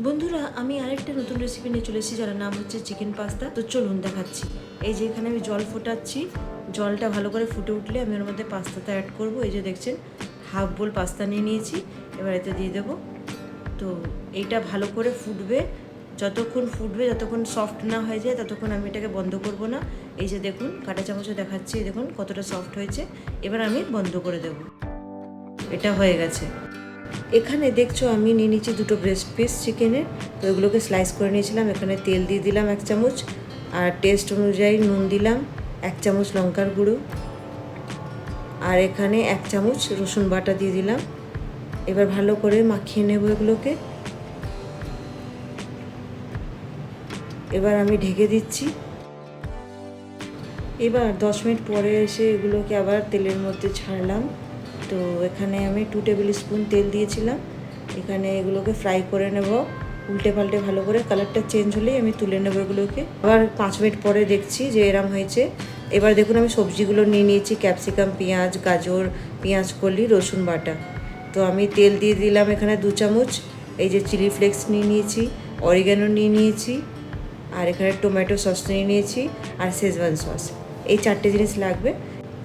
বন্ধুরা, আমি আরেকটা নতুন রেসিপি নিয়ে চলে এসেছি, যার নাম হচ্ছে চিকেন পাস্তা। তো চলুন দেখাচ্ছি। এই যে এখানে আমি জল ফোটাচ্ছি। জলটা ভালো করে ফুটে উঠলে আমি ওর মধ্যে পাস্তাটা অ্যাড করব। এই যে দেখছেন, হাফ বোল পাস্তা নিয়ে নিয়েছি। এবার এতে দিয়ে দেবো। তো এইটা ভালো করে ফুটবে। যতক্ষণ ফুটবে, যতক্ষণ সফট না হয়ে যায়, ততক্ষণ আমি এটাকে বন্ধ করব না। এই যে দেখুন, কাঁটা চামচে দেখাচ্ছি, দেখুন কতটা সফট হয়েছে। এবার আমি বন্ধ করে দেব। এটা হয়ে গেছে। এখানে দেখছো আমি নিয়ে নিচ্ছি দুটো ব্রেস্ট পিস চিকেনের। তো এগুলোকে স্লাইস করে নিয়েছিলাম। এখানে তেল দিয়ে দিলাম 1 চামচ, আর টেস্ট অনুযায়ী নুন দিলাম 1 চামচ, লঙ্কার গুঁড়ো, আর এখানে 1 চামচ রসুন বাটা দিয়ে দিলাম। এবার ভালো করে মাখিয়ে নেব এগুলোকে। এবার আমি ঢেকে দিচ্ছি। এবার 10 মিনিট পরে এসে এগুলোকে আবার তেলের মধ্যে ছাড়লাম। তো এখানে আমি 2 টেবিল স্পুন তেল দিয়েছিলাম। এখানে এগুলোকে ফ্রাই করে নেব উল্টে পাল্টে ভালো করে। কালারটা চেঞ্জ হলেই আমি তুলে নেব এগুলোকে। আবার 5 মিনিট পরে দেখছি যে এরম হয়েছে। এবার দেখুন আমি সবজিগুলো নিয়ে নিয়েছি, ক্যাপসিকাম, পেঁয়াজ, গাজর, পেঁয়াজ কলি, রসুন বাটা। তো আমি তেল দিয়ে দিলাম এখানে 2 চামচ। এই যে চিলি ফ্লেক্স নিয়ে নিয়েছি, অরিগ্যানো নিয়ে নিয়েছি, আর এখানে টমেটো সস নিয়ে নিয়েছি, আর শেজওয়ান সস। এই 4টে জিনিস লাগবে।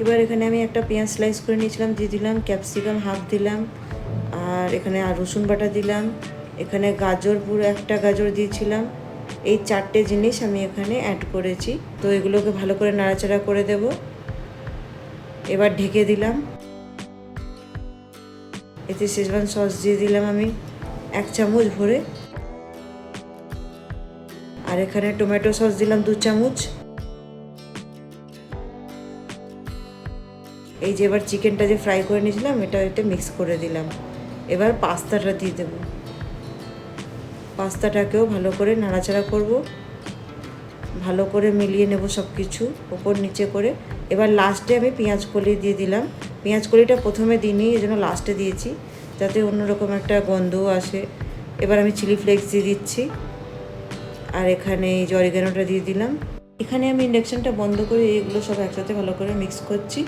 এবার এখানে আমি একটা পেঁয়াজ স্লাইস করে নিয়েছিলাম, দিয়ে দিলাম। ক্যাপসিকাম হাফ দিলাম, আর এখানে আর রসুন বাটা দিলাম। এখানে গাজর, পুরো একটা গাজর দিয়েছিলাম। এই 4টে জিনিস আমি এখানে অ্যাড করেছি। তো এগুলোকে ভালো করে নাড়াচাড়া করে দেব। এবার ঢেকে দিলাম। এতে শেজওয়ান সস দিয়ে দিলাম আমি 1 চামচ ভরে, আর এখানে টমেটো সস দিলাম 2 চামচ। এই যে এবার চিকেনটা যে ফ্রাই করে নিয়েছিলাম, এটা মিক্স করে দিলাম। এবার পাস্তাটা দিয়ে দেব। পাস্তাটাকেও ভালো করে নাড়াচাড়া করব, ভালো করে মিলিয়ে নেব সব কিছু ওপর নিচে করে। এবার লাস্টে আমি পেঁয়াজ কলি দিয়ে দিলাম। পেঁয়াজ কলিটা প্রথমে দিইনি, এই জন্য লাস্টে দিয়েছি, যাতে অন্যরকম একটা গন্ধও আসে। এবার আমি চিলি ফ্লেক্স দিয়ে দিচ্ছি, আর এখানে এই যে অরিগ্যানোটা দিয়ে দিলাম। এখানে আমি ইন্ডাকশানটা বন্ধ করে এগুলো সব একসাথে ভালো করে মিক্স করছি।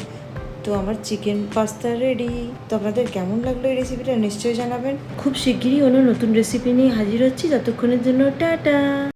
তো আমার চিকেন পাস্তা রেডি। তো আপনাদের কেমন লাগলো এই রেসিপিটা নিশ্চয়ই জানাবেন। খুব শিগগিরই অন্য নতুন রেসিপি নিয়ে হাজির হচ্ছি। ততক্ষণের জন্য টাটা।